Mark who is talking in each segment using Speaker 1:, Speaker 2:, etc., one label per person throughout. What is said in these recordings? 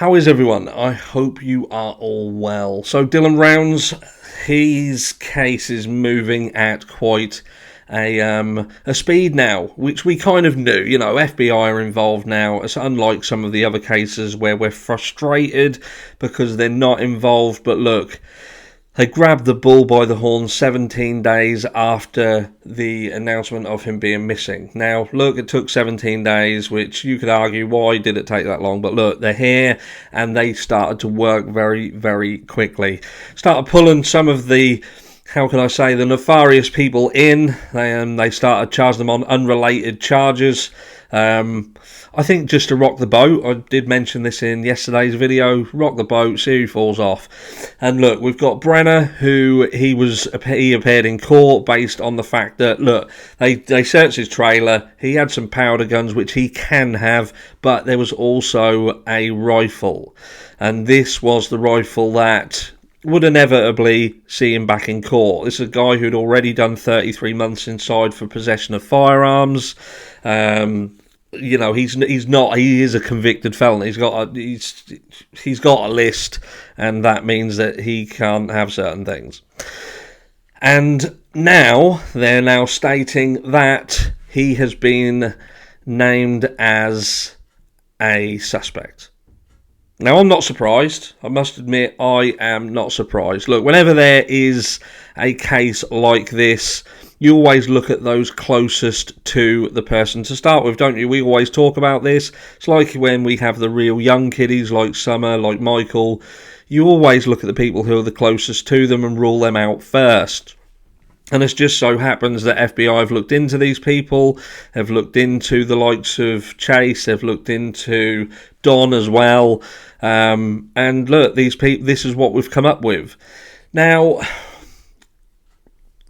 Speaker 1: How is everyone? I hope you are all well. So Dylan Rounds, his case is moving at quite a speed now, which we kind of knew. You know, FBI are involved now. It's unlike some of the other cases where we're frustrated because they're not involved. But look, they grabbed the bull by the horns 17 days after the announcement of him being missing. Now, look, it took 17 days, which you could argue, why did it take that long? But look, they're here, and they started to work very, very quickly. Started pulling some of the, how can I say, the nefarious people in. They started charging them on unrelated charges. I think just to rock the boat, I did mention this in yesterday's video, rock the boat, see who falls off. And look, we've got Brenner, who he appeared in court based on the fact that, look, they searched his trailer, he had some powder guns, which he can have, but there was also a rifle. And this was the rifle that would inevitably see him back in court. This is a guy who'd already done 33 months inside for possession of firearms. You know, he is a convicted felon. He's got a list, and that means that he can't have certain things. And now they're stating that he has been named as a suspect. Now, I'm not surprised. I must admit, I am not surprised. Look, whenever there is a case like this, you always look at those closest to the person to start with, don't you? We always talk about this. It's like when we have the real young kiddies like Summer, like Michael. You always look at the people who are the closest to them and rule them out first. And it just so happens that FBI have looked into these people, have looked into the likes of Chase, they've looked into Don as well. And look, these people, this is what we've come up with. Now,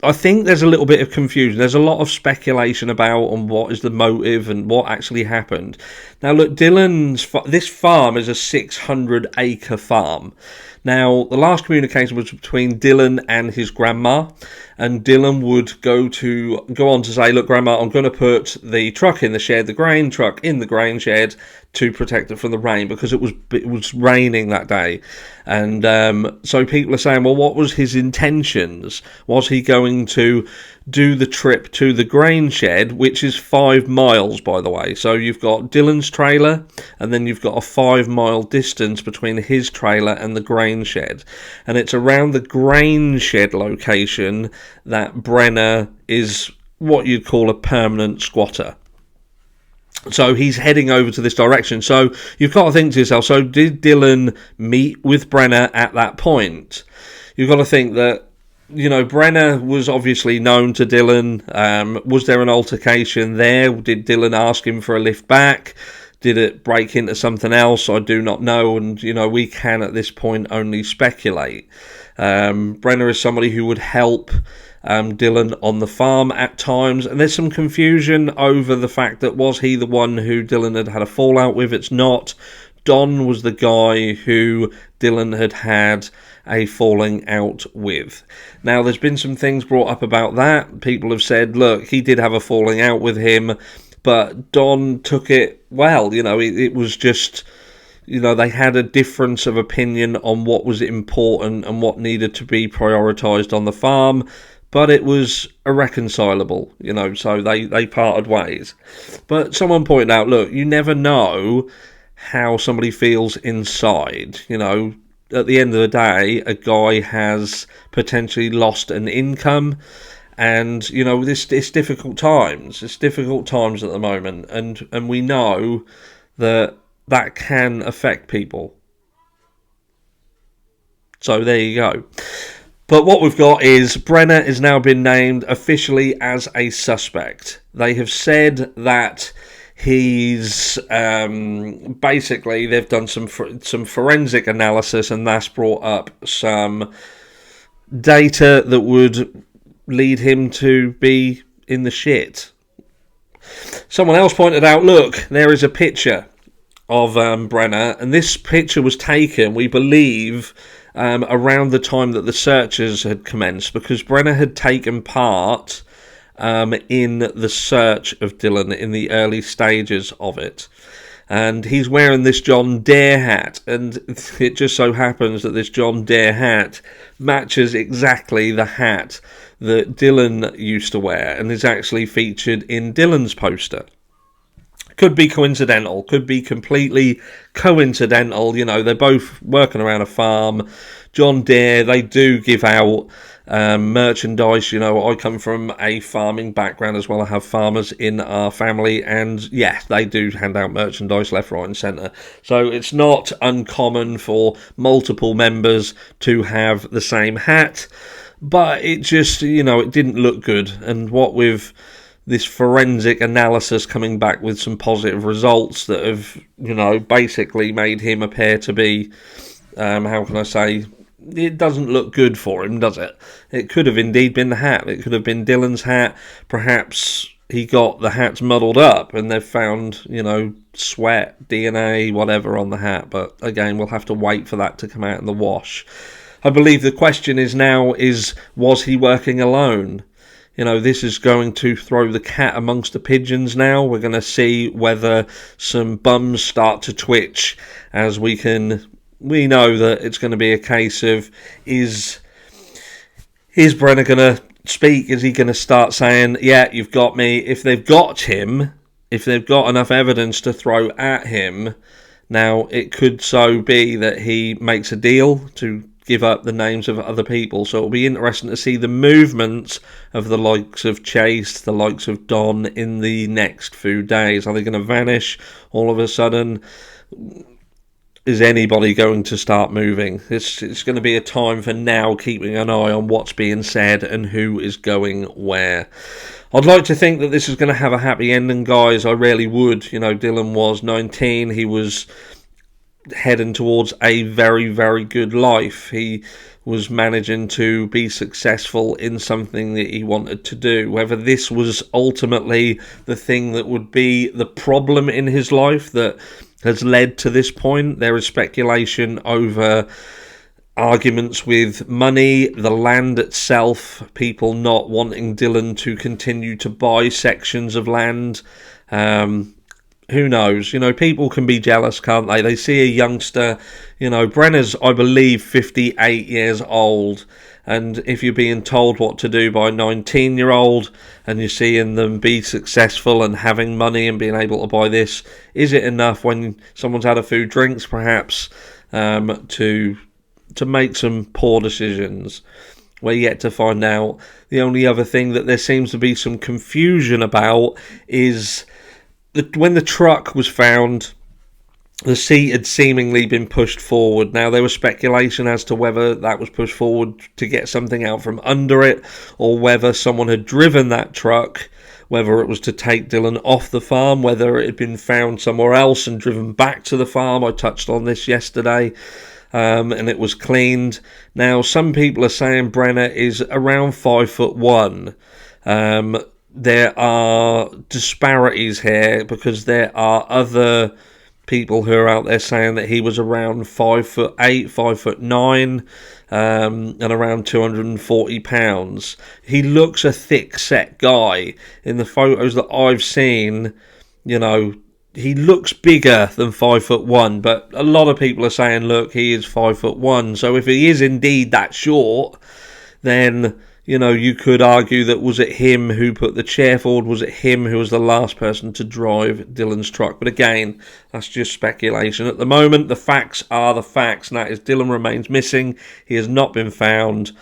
Speaker 1: I think there's a little bit of confusion. There's a lot of speculation about on what is the motive and what actually happened. Now, look, this farm is a 600-acre farm. Now, the last communication was between Dylan and his grandma, and Dylan would go on to say, look, Grandma, I'm going to put the truck in the shed, the grain truck in the grain shed to protect it from the rain, because it was raining that day. And so people are saying, well, what was his intentions? Was he going to do the trip to the grain shed, which is 5 miles, by the way? So you've got Dylan's trailer, and then you've got a 5-mile distance between his trailer and the grain shed. And it's around the grain shed location that Brenner is what you'd call a permanent squatter. So he's heading over to this direction. So you've got to think to yourself, so did Dylan meet with Brenner at that point? You've got to think that, you know, Brenner was obviously known to Dylan. Was there an altercation there? Did Dylan ask him for a lift back? Did it break into something else? I do not know. And, you know, we can at this point only speculate. Brenner is somebody who would help Dylan on the farm at times, and there's some confusion over the fact that was he the one who Dylan had a fallout with. It's not. Don was the guy who Dylan had a falling out with. Now, there's been some things brought up about that. People have said, look, he did have a falling out with him, but Don took it well. You know, it was just, you know, they had a difference of opinion on what was important and what needed to be prioritised on the farm. But it was irreconcilable, you know, so they parted ways. But someone pointed out, look, you never know how somebody feels inside. You know, at the end of the day, a guy has potentially lost an income. And, you know, it's difficult times. It's difficult times at the moment. And we know that can affect people. So there you go. But what we've got is Brenner has now been named officially as a suspect. They have said that he's basically, they've done some forensic analysis, and that's brought up some data that would lead him to be in the shit. Someone else pointed out, look, there is a picture of Brenner, and this picture was taken, we believe, around the time that the searches had commenced, because Brenner had taken part in the search of Dylan in the early stages of it. and he's wearing this John Deere hat, and it just so happens that this John Deere hat matches exactly the hat that Dylan used to wear and is actually featured in Dylan's poster. Could be coincidental, could be completely coincidental. You know, they're both working around a farm. John Deere, they do give out merchandise. You know, I come from a farming background as well. I have farmers in our family, and yeah, they do hand out merchandise left, right and centre. So it's not uncommon for multiple members to have the same hat, but it just, you know, it didn't look good. And what with this forensic analysis coming back with some positive results that have, you know, basically made him appear to be, how can I say, it doesn't look good for him, does it? It could have indeed been the hat. It could have been Dylan's hat. Perhaps he got the hats muddled up and they've found, you know, sweat, DNA, whatever on the hat. But again, we'll have to wait for that to come out in the wash. I believe the question is now was he working alone? You know, this is going to throw the cat amongst the pigeons now. We're going to see whether some bums start to twitch as we know that it's going to be a case of, is Brenner going to speak? Is he going to start saying, yeah, you've got me? If they've got him, if they've got enough evidence to throw at him, now it could so be that he makes a deal to give up the names of other people. So it'll be interesting to see the movements of the likes of Chase, the likes of Don in the next few days. Are they going to vanish all of a sudden? Is anybody going to start moving? It's going to be a time for now keeping an eye on what's being said and who is going where. I'd like to think that this is going to have a happy ending, guys. I really would. You know, Dylan was 19. He was heading towards a very, very good life. He was managing to be successful in something that he wanted to do. Whether this was ultimately the thing that would be the problem in his life that has led to this point, there is speculation over arguments with money, the land itself, people not wanting Dylan to continue to buy sections of land. Who knows? You know, people can be jealous, can't they? They see a youngster, you know, Brenner's, I believe, 58 years old. And if you're being told what to do by a 19-year-old and you're seeing them be successful and having money and being able to buy this, is it enough when someone's had a few drinks, perhaps, to make some poor decisions? We're yet to find out. The only other thing that there seems to be some confusion about is when the truck was found, the seat had seemingly been pushed forward. Now, there was speculation as to whether that was pushed forward to get something out from under it, or whether someone had driven that truck, whether it was to take Dylan off the farm, whether it had been found somewhere else and driven back to the farm. I touched on this yesterday, and it was cleaned. Now, some people are saying Brenner is around 5'1". There are disparities here because there are other people who are out there saying that he was around 5'8", 5'9", and around 240 pounds. He looks a thick-set guy. In the photos that I've seen, you know, he looks bigger than 5'1", but a lot of people are saying, look, he is 5'1". So if he is indeed that short, then, you know, you could argue that was it him who put the chair forward? Was it him who was the last person to drive Dylan's truck? But again, that's just speculation. At the moment, the facts are the facts, and that is Dylan remains missing. He has not been found.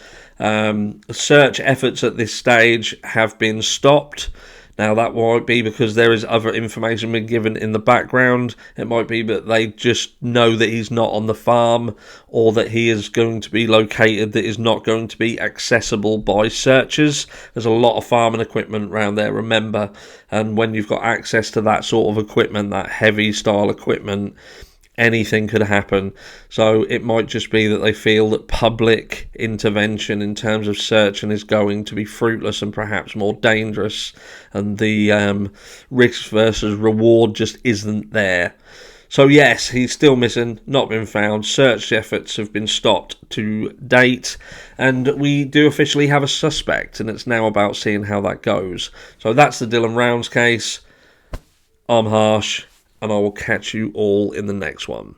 Speaker 1: Search efforts at this stage have been stopped. Now, that might be because there is other information being given in the background. It might be that they just know that he's not on the farm, or that he is going to be located that is not going to be accessible by searchers. There's a lot of farming equipment around there, remember, and when you've got access to that sort of equipment, that heavy style equipment, anything could happen. So it might just be that they feel that public intervention in terms of searching is going to be fruitless and perhaps more dangerous, and the risk versus reward just isn't there. So yes, he's still missing, not been found. Search efforts have been stopped to date, and we do officially have a suspect, and it's now about seeing how that goes. So that's the Dylan Rounds case. I'm Harsh. and I will catch you all in the next one.